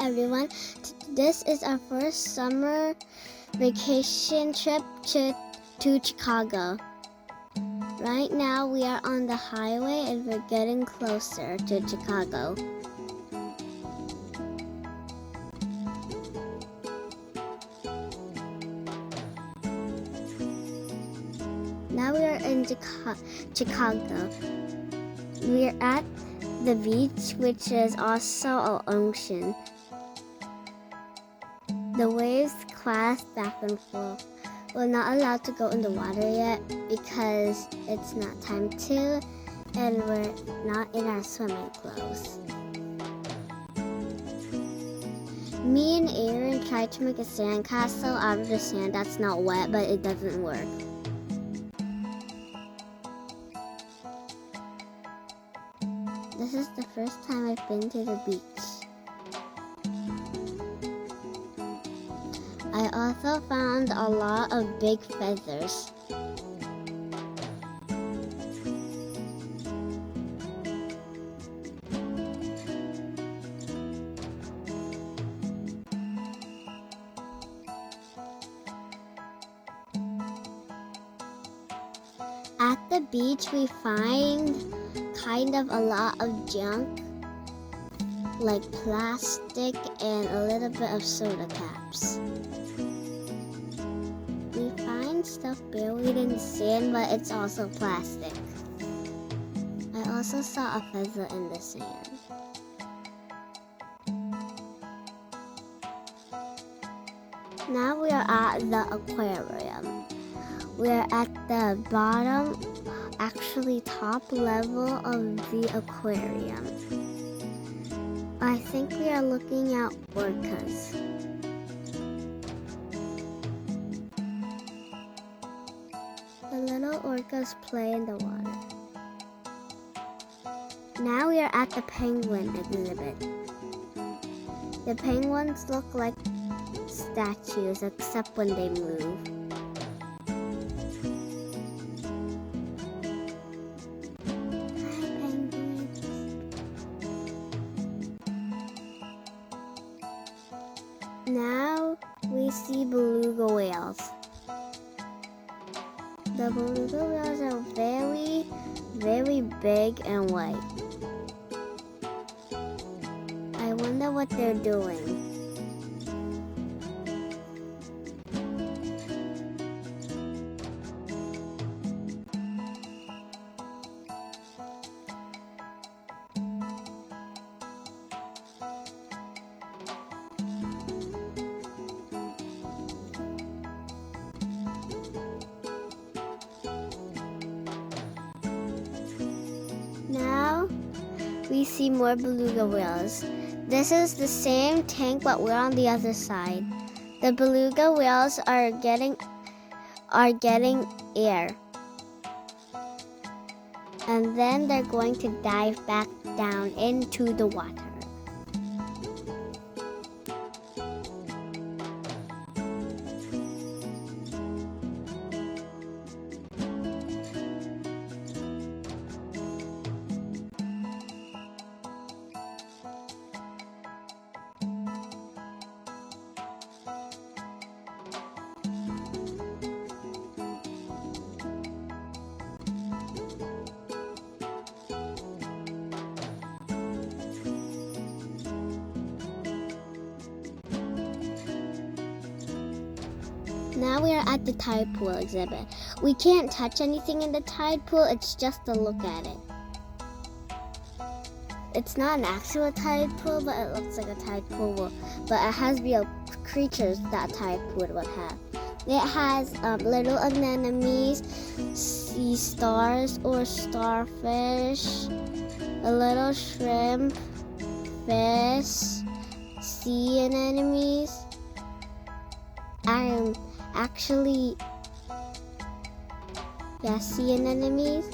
everyone. This is our first summer vacation trip to Chicago. Right now we are on the highway and we're getting closer to Chicago. Now we are in Chicago. We are at the beach, which is also an ocean. The waves clash back and forth. We're not allowed to go in the water yet because it's not time to, and we're not in our swimming clothes. Me and Aaron tried to make a sandcastle out of the sand that's not wet, but it doesn't work. This is the first time I've been to the beach. I also found a lot of big feathers. At the beach, we find kind of a lot of junk, like plastic and a little bit of soda caps. We find stuff buried in the sand, but it's also plastic. I also saw a feather in the sand. Now we are at the aquarium. We are at the bottom, actually top level of the aquarium. I think we are looking at orcas. The little orcas play in the water. Now we are at the penguin exhibit. The penguins look like statues except when they move. Now we see beluga whales. The beluga whales are very, very big and white. I wonder what they're doing. Now we see more beluga whales. This is the same tank, but we're on the other side. The beluga whales are getting air. And then they're going to dive back down into the water. Now we are at the tide pool exhibit. We can't touch anything in the tide pool, it's just to look at it. It's not an actual tide pool, but it looks like a tide pool. But it has real creatures that a tide pool would have. It has little anemones, sea stars or starfish, a little shrimp, fish, sea anemones, sea anemones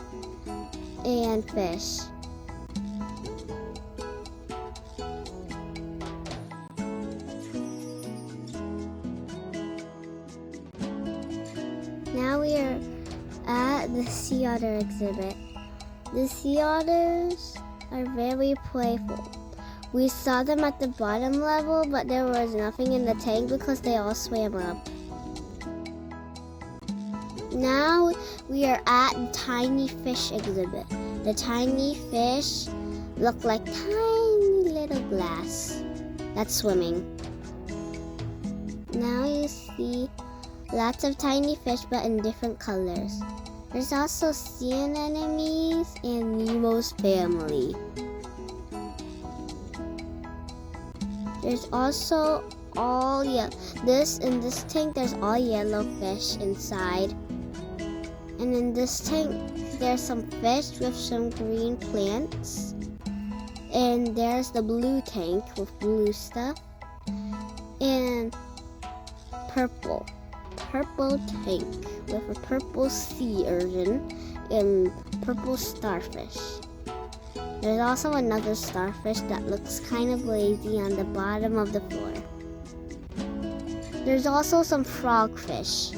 and fish. Now we are at the sea otter exhibit. The sea otters are very playful. We saw them at the bottom level, but there was nothing in the tank because they all swam up. Now we are at the tiny fish exhibit. The tiny fish look like tiny little glass that's swimming. Now you see lots of tiny fish but in different colors. There's also sea anemones and Nemo's family. There's also in this tank there's all yellow fish inside. And in this tank there's some fish with some green plants. And there's the blue tank with blue stuff. And purple tank with a purple sea urchin and purple starfish. There's also another starfish that looks kind of lazy on the bottom of the floor. There's also some frogfish.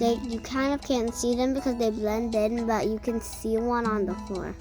You kind of can't see them because they blend in, but you can see one on the floor.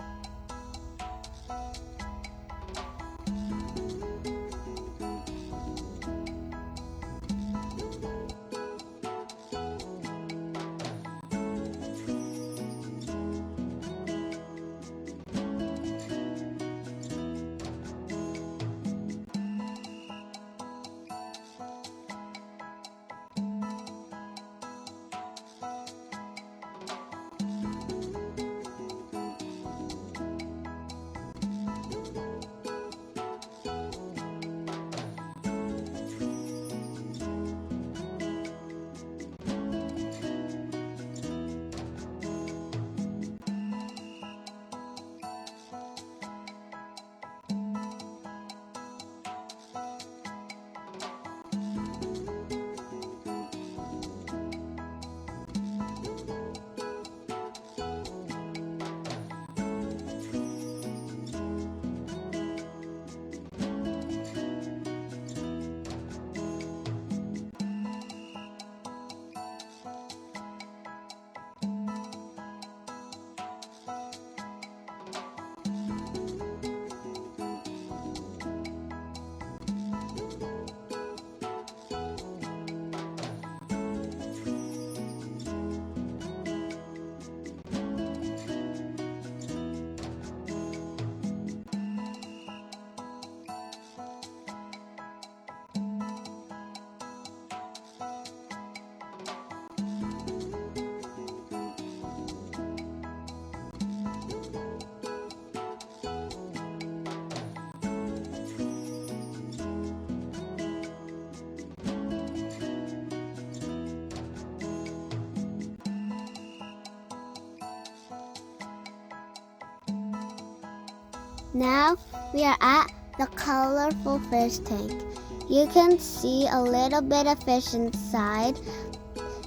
Now we are at the colorful fish tank. You can see a little bit of fish inside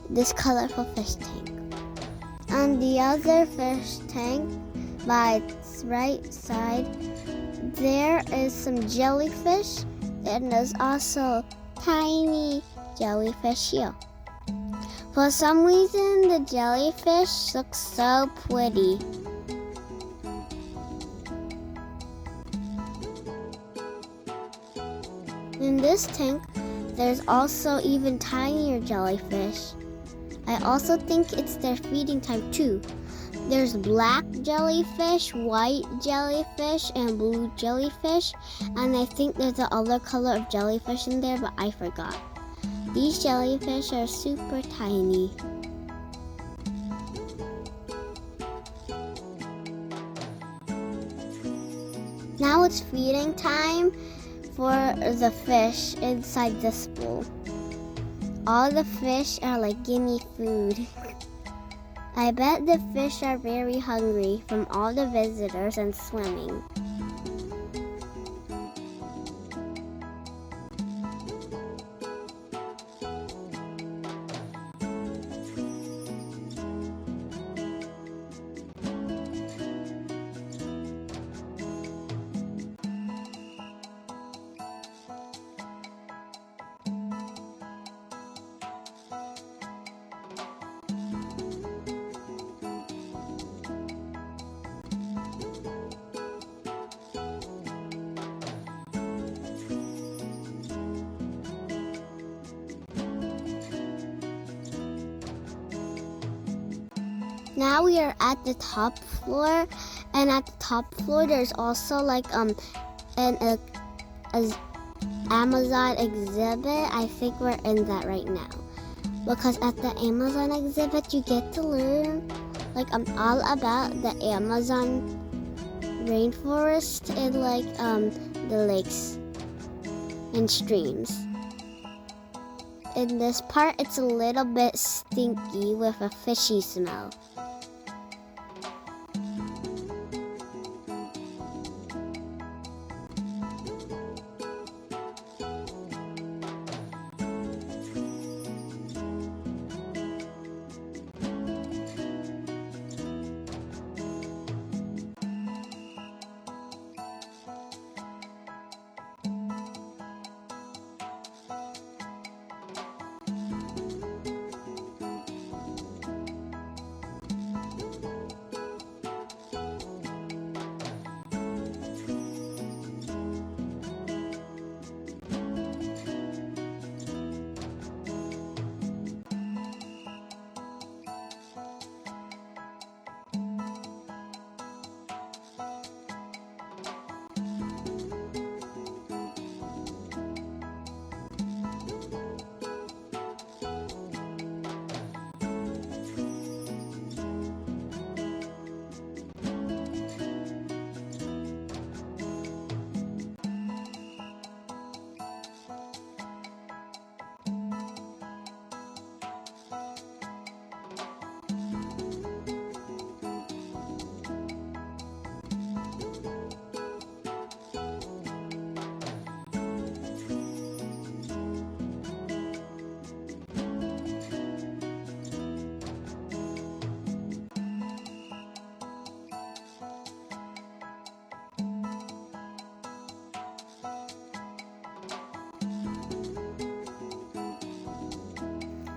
this colorful fish tank. On the other fish tank, by its right side, there is some jellyfish, and there's also tiny jellyfish here. For some reason, the jellyfish looks so pretty. In this tank, there's also even tinier jellyfish. I also think it's their feeding time too. There's black jellyfish, white jellyfish, and blue jellyfish. And I think there's the other color of jellyfish in there, but I forgot. These jellyfish are super tiny. Now it's feeding time for the fish inside this bowl. All the fish are like, gimme food. I bet the fish are very hungry from all the visitors and swimming. Now we are at the top floor, and at the top floor there's also like an Amazon exhibit. I think we're in that right now, because at the Amazon exhibit you get to learn like all about the Amazon rainforest and like the lakes and streams. In this part, it's a little bit stinky with a fishy smell.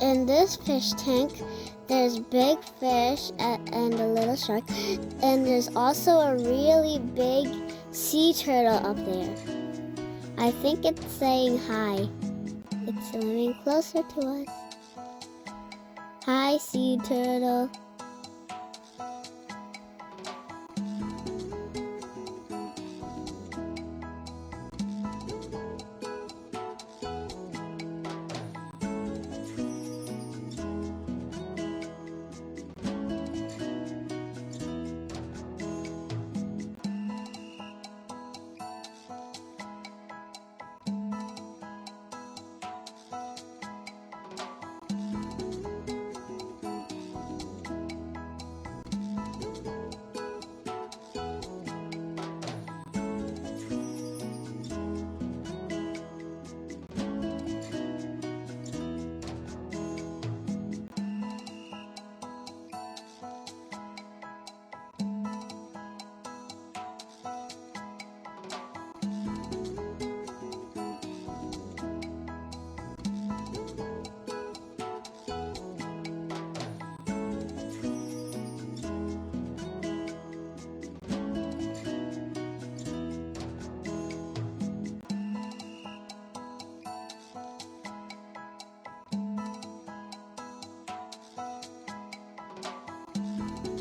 In this fish tank, there's big fish and a little shark, and there's also a really big sea turtle up there. I think it's saying hi. It's swimming closer to us. Hi, sea turtle.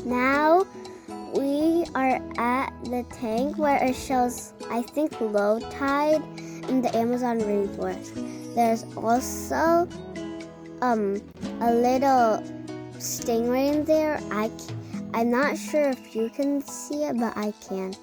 Now we are at the tank where it shows, I think, low tide in the Amazon rainforest. There's also a little stingray in there. I'm not sure if you can see it, but I can.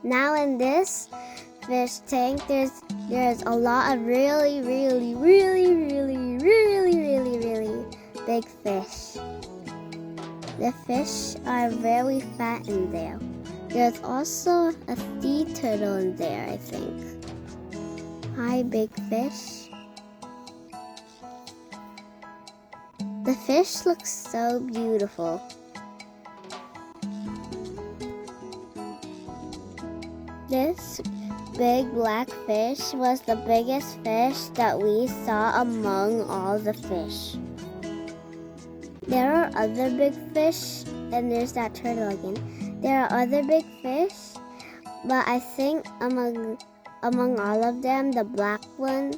Now in this fish tank, there's a lot of really big fish. The fish are very fat in there. There's also a sea turtle in there, I think. Hi, big fish. The fish looks so beautiful. This big black fish was the biggest fish that we saw among all the fish. There are other big fish, and there's that turtle again. There are other big fish, but I think among all of them, that black one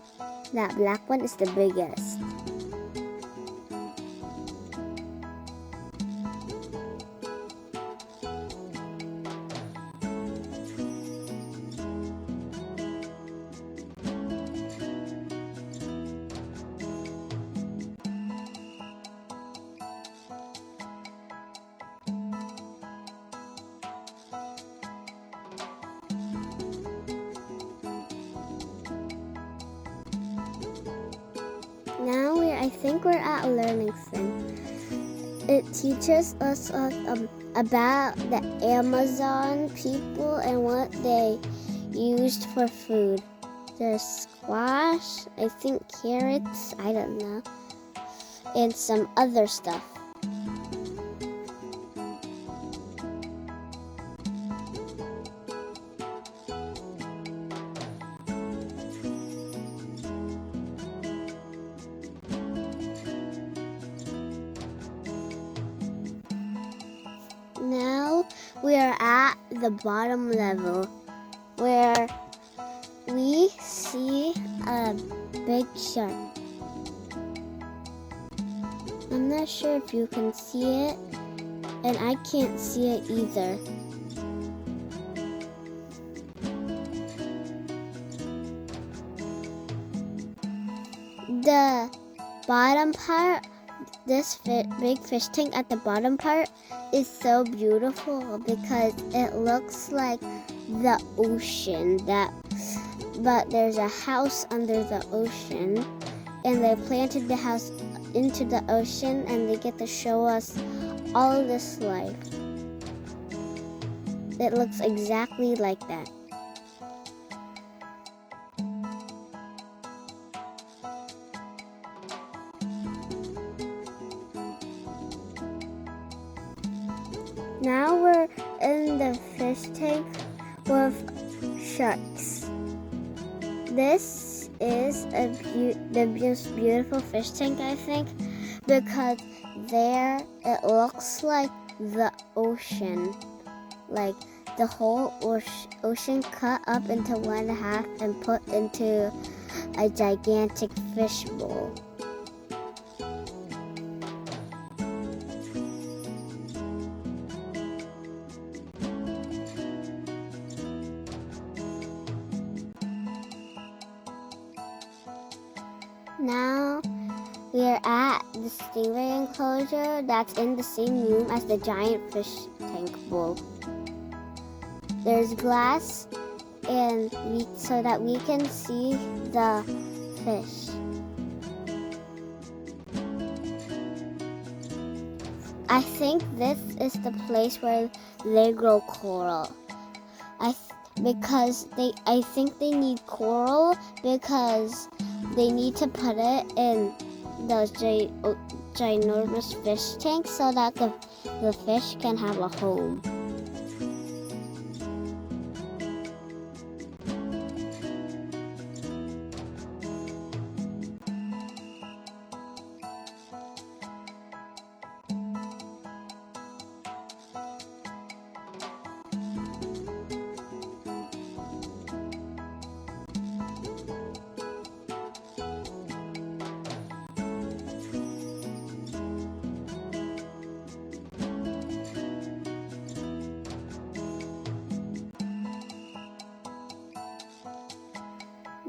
is the biggest. Now I think we're at a learning thing. It teaches us about the Amazon people and what they used for food. There's squash, I think carrots, I don't know, and some other stuff. Now we are at the bottom level where we see a big shark. I'm not sure if you can see it, and I can't see it either. The bottom part, this big fish tank at the bottom part is so beautiful because it looks like the ocean, but there's a house under the ocean, and they planted the house into the ocean, and they get to show us all this life. It looks exactly like that. Now we're in the fish tank with sharks. This is the most beautiful fish tank, I think, because there it looks like the ocean, like the whole ocean cut up into 1/2 and put into a gigantic fish bowl. Now we are at the Stingray Enclosure that's in the same room as the giant fish tank bowl. There's glass and so that we can see the fish. I think this is the place where they grow coral. I think they need coral because they need to put it in those ginormous fish tanks so that the fish can have a home.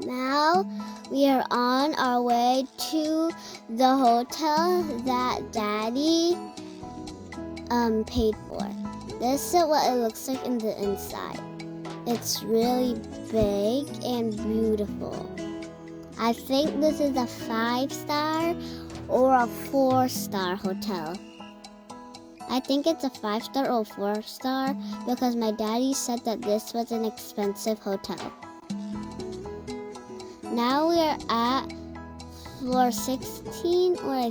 Now we are on our way to the hotel that Daddy paid for. This is what it looks like in the inside. It's really big and beautiful. I think this is a 5-star or a 4-star hotel. I think it's a 5-star or 4-star because my daddy said that this was an expensive hotel. Now we are at floor 16 or I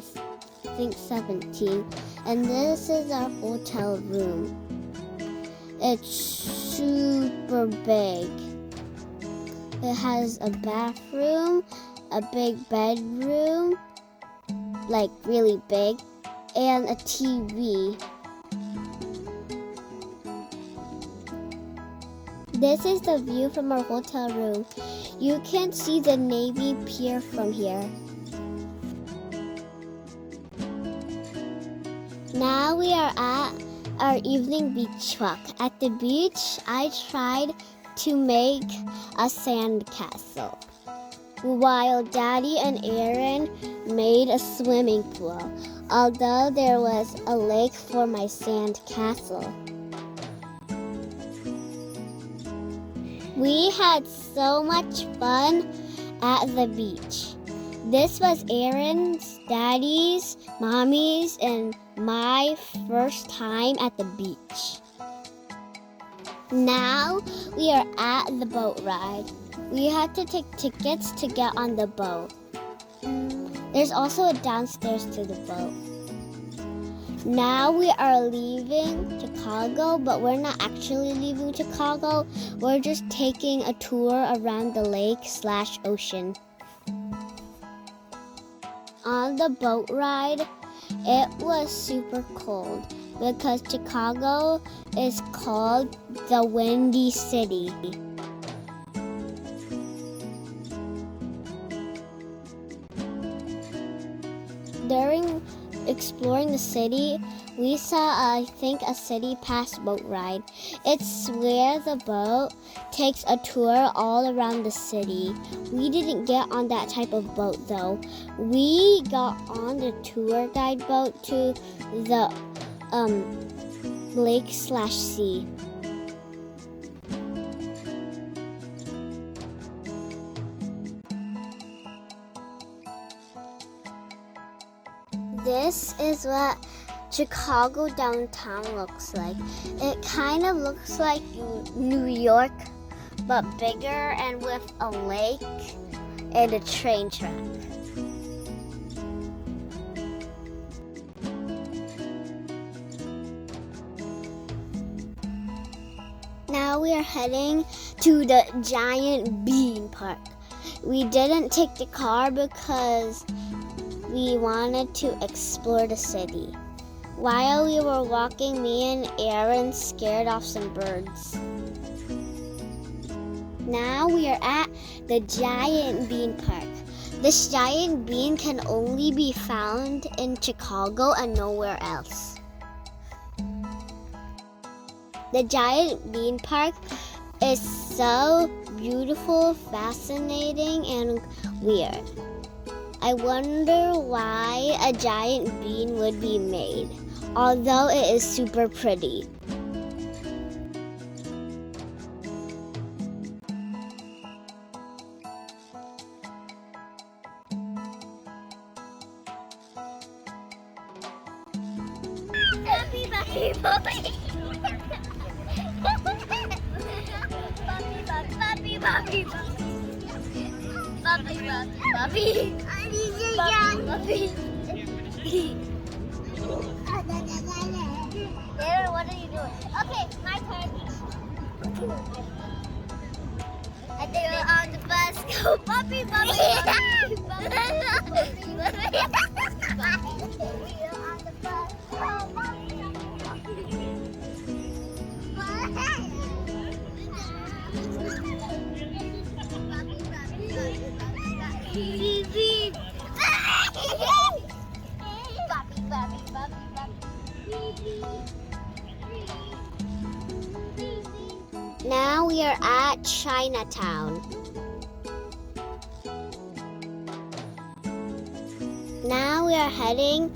think 17, and this is our hotel room. It's super big. It has a bathroom, a big bedroom, like really big, and a TV. This is the view from our hotel room. You can see the Navy Pier from here. Now we are at our evening beach walk. At the beach, I tried to make a sand castle, while Daddy and Aaron made a swimming pool, although there was a lake for my sand castle. We had so much fun at the beach. This was Aaron's, Daddy's, Mommy's, and my first time at the beach. Now we are at the boat ride. We had to take tickets to get on the boat. There's also a downstairs to the boat. Now we are leaving Chicago, but we're not actually leaving Chicago. We're just taking a tour around the lake/ocean. On the boat ride, it was super cold because Chicago is called the Windy City. During exploring the city, we saw, I think, a city pass boat ride. It's where the boat takes a tour all around the city. We didn't get on that type of boat though. We got on the tour guide boat to the lake/sea. This is what Chicago downtown looks like. It kind of looks like New York, but bigger and with a lake and a train track. Now we are heading to the giant bean park. We didn't take the car because we wanted to explore the city. While we were walking, me and Aaron scared off some birds. Now we are at the giant bean park. This giant bean can only be found in Chicago and nowhere else. The giant bean park is so beautiful, fascinating, and weird. I wonder why a giant bean would be made, although it is super pretty. Puppy, puppy, puppy. Puppy, puppy, puppy. Puppy, puppy, puppy. Puppy. Aaron, what are you doing? Okay, my turn. I think you're on the bus. Go, puppy, puppy, puppy, puppy, puppy, puppy. You're on the bus. Go, puppy, Now we are at Chinatown. Now we are heading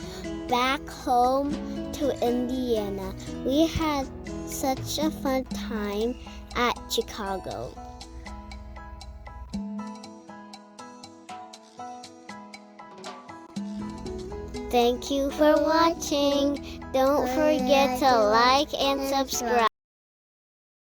back home to Indiana. We had such a fun time at Chicago. Thank you for watching. Don't forget to like and subscribe.